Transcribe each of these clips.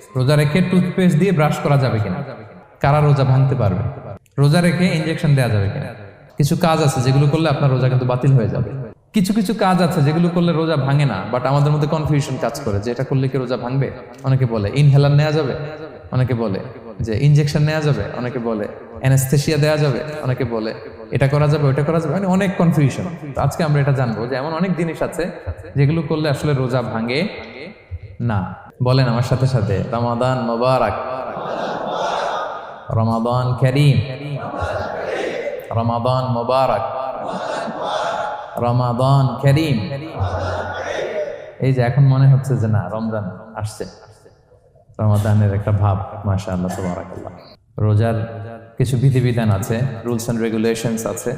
রোজা রেখে টুথপেস্ট দিয়ে ব্রাশ করা যাবে কিনা, কারা রোজা ভাঙতে পারবে, রোজা রেখে ইনজেকশন দেওয়া যাবে কিনা। কিছু কাজ আছে যেগুলো করলে আপনার রোজা কিন্তু বাতিল হয়ে যাবে। কিছু কিছু কাজ আছে যেগুলো করলে রোজা ভাঙে না, বাট আমাদের মধ্যে কনফিউশন কাজ করে যে এটা করলে কি রোজা ভাঙবে। অনেকে বলে ইনহেলার নেওয়া যাবে, অনেকে বলে যে ইনজেকশন নেওয়া যাবে, অনেকে বলে অ্যানেস্থেসিয়া দেওয়া যাবে, অনেকে বলে এটা করা যাবে ওটা করা যাবে, মানে অনেক কনফিউশন। তো আজকে আমরা এটা জানবো যে এমন অনেক জিনিস আছে যেগুলো করলে আসলে রোজা ভাঙে না। বলেন আমার সাথে সাথে, রমাদান মোবারক, রমাদান কারীম, রমাদান মোবারক, রমাদান কারীম। এই যে এখন মনে হচ্ছে যে না রমজান আসছে, রমাদানের একটা ভাব, মাশাআল্লাহ সুবহানাল্লাহ। রোজার কিছু বিধিবিধান আছে, রুলস এন্ড রেগুলেশনস আছে।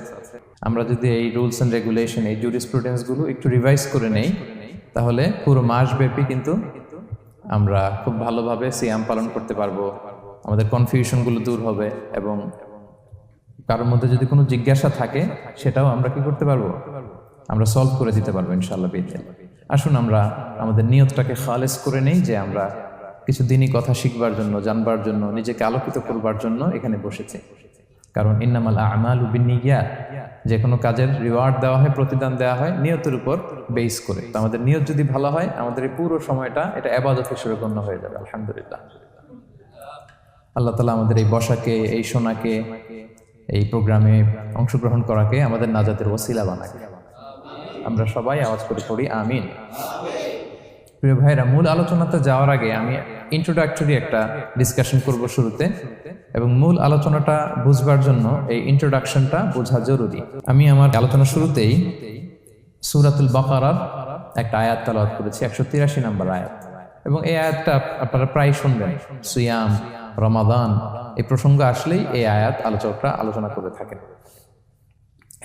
আমরা যদি এই রুলস এন্ড রেগুলেশন, এই জুরিসপ্রুডেন্স গুলো একটু রিভাইজ করে নেই, তাহলে পুরো মাস ব্যাপী কিন্তু আমরা খুব ভালোভাবে সিয়াম পালন করতে পারবো। আমাদের কনফিউশন গুলো দূর হবে এবং কারোর মধ্যে যদি কোনো জিজ্ঞাসা থাকে সেটাও আমরা কি করতে পারবো, আমরা সলভ করে দিতে পারবো ইনশাআল্লাহ বিইذنিল্লাহ। আসুন আমরা আমাদের নিয়তটাকে খালেস করে নেই যে আমরা কিছু দিনই কথা শিখবার জন্য, জানবার জন্য, নিজেকে আলোকিত করবার জন্য এখানে বসেছি। কারণ ইন্নামাল আমালু বিন্নিয়াত, যে কোনো কাজের রিওয়ার্ড দেওয়া হয়, প্রতিদান দেওয়া হয় নিয়তের উপর বেস করে। তো আমাদের নিয়ত যদি ভালো হয়, আমাদের এই পুরো সময়টা এটা ইবাদত হিসেবে গণ্য হয়ে যাবে আলহামদুলিল্লাহ। আল্লাহ তাআলা আমাদের এই বসাকে, এই শোনাকে, এই প্রোগ্রামে অংশগ্রহণ করাকে আমাদের নাজাতের ওসিলা বানাক। আমরা সবাই আওয়াজ করে পড়ি আমিন। প্রিয় ভাইরা, মূল আলোচনাতে যাওয়ার আগে আমি ইন্ট্রোডাক্টরি একটা ডিসকাশন করব শুরুতে, এবং মূল আলোচনাটা বুঝবার জন্য এই ইন্ট্রোডাকশনটা বোঝা জরুরি। আমি আমার আলোচনা শুরুতেই সূরাতুল বাকারার একটা আয়াত তেলাওয়াত করেছি, 183 নম্বর আয়াত, এবং এই আয়াতটা আপনারা প্রায় শুনবেন। সিয়াম, রমাদান এই প্রসঙ্গ আসলেই এই আয়াত আলোচকরা আলোচনা করে থাকেন।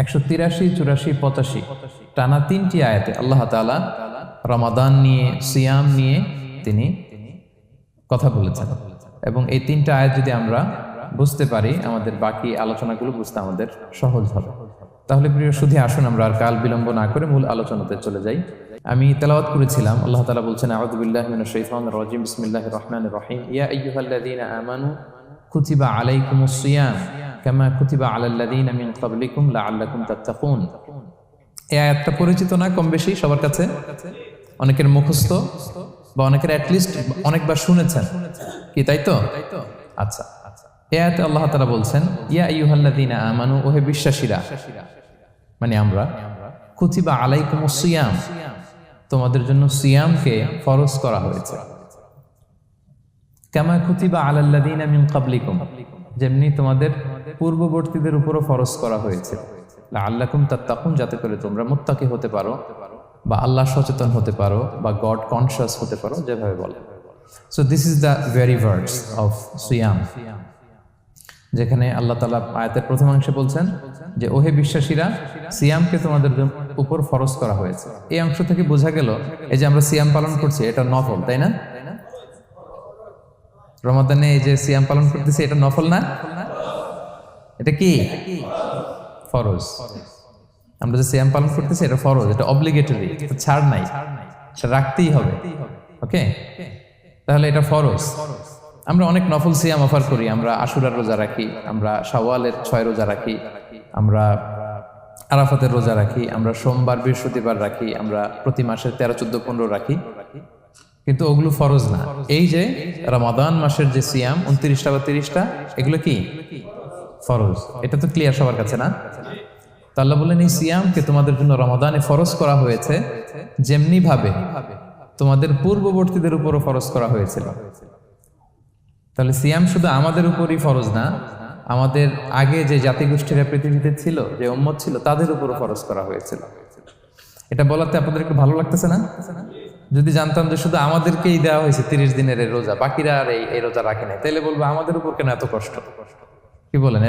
183, 84, 85 টানা 3টি আয়াতে আল্লাহ তাআলা রমাদান নিয়ে, সিয়াম নিয়ে তিনি কথা বলেছেন, এবং এই 3টা আয়াত যদি আমরা বুঝতে পারি, আমাদের বাকি আলোচনাগুলো বুঝতে আমাদের সহজ হবে। তাহলে প্রিয় সুধী, আসুন আমরা আর কাল বিলম্ব না করে মূল আলোচনাতে চলে যাই। আমি তেলাওয়াত করেছিলাম, আল্লাহ তাআলা বলছেন, আউযু বিল্লাহি মিনাশ শাইতানির রাজিম, বিসমিল্লাহির রাহমানির রাহিম, ইয়া আইয়ুহাল্লাযীনা আমানু কুতিবা আলাইকুমুস সিয়াম কামা কুতিবা আলাল্লাযীনা মিন ক্বাবলিকুম লাআল্লাকুম তাত্তাকুন। এই আয়াতটা পরিচিত না কম বেশি সবার কাছে? অনেকের মুখস্থ বা অনেকের অ্যাটলিস্ট অনেকবার শুনেছেন কি, তাই তো? আচ্ছা, এই আয়াতে আল্লাহ তাআলা বলছেন, ইয়া আইয়ুহাল্লাযীনা আমানু, ওহে বিশ্বাসীরা, মানে আমরা, কুতিবা আলাইকুমুস সিয়াম, তোমাদের জন্য সিয়ামকে ফরজ করা হয়েছে, কামা কুতিবা আলাল্লাযীনা মিন ক্বাবলিকুম, যেমনি তোমাদের পূর্ববর্তীদের উপরও ফরজ করা হয়েছে, লাআল্লাকুম তাত্তাকুন, যাতে করে তোমরা মুত্তাকি হতে পারো, বা আল্লাহ সচেতন হতে পারো, বা গড কনশিয়াস হতে পারো, যেভাবে বলে। So this is the very verse of সিয়াম, যেখানে আল্লাহ তাআলা আয়াতের প্রথমাংশে বলছেন যে ওহে বিশ্বাসীরা, সিয়ামকে তোমাদের উপর ফরজ করা হয়েছে। এই অংশ থেকে বোঝা গেল এই যে আমরা সিয়াম পালন করছি এটা নফল, তাই না? রমাদানে এই যে সিয়াম পালন করতেছি এটা নফল না, এটা কি ফরজ। আমরা যে সিয়াম পালন করতেছি এটা ফরজ, এটা অব্লিগেটরি, এটা ছাড় নাই, এটা রাখতেই হবে। ওকে, তাহলে এটা ফরজ। আমরা অনেক নফল সিয়াম অফার করি, আমরা আশুরার রোজা রাখি, আমরা শাওয়ালের 6 রোজা রাখি, আমরা আরাফাতের রোজা রাখি, আমরা সোমবার বৃহস্পতিবার রাখি, আমরা প্রতি মাসের 13, 14, 15 রাখি, কিন্তু ওগুলো ফরজ না। এই যে রমাদান মাসের যে সিয়াম 29টা বা 30টা, এগুলো কি ফরজ? এটা তো ক্লিয়ার সবার কাছে না? তো আল্লাহ বলেন, এই সিয়ামকে তোমাদের জন্য রমাদানে ফরজ করা হয়েছে, যেমনি ভাবে তোমাদের পূর্ববর্তীদের উপরও ফরজ করা হয়েছিল। তাহলে সিয়াম শুধু আমাদের উপরই ফরজ না, আমাদের আগে যে জাতিগোষ্ঠীরা পৃথিবীতে ছিল, যে উম্মত ছিল, তাদের উপরও ফরজ করা হয়েছিল। এটা বলাতে আপনাদের একটু ভালো লাগতেছে না? যদি জানতাম যে শুধু আমাদেরকেই দেওয়া হয়েছে 30 দিনের এই রোজা, বাকিরা আর এই রোজা রাখে নাই, তাহলে বলবো আমাদের উপর কেন এত কষ্ট? কি বলেন?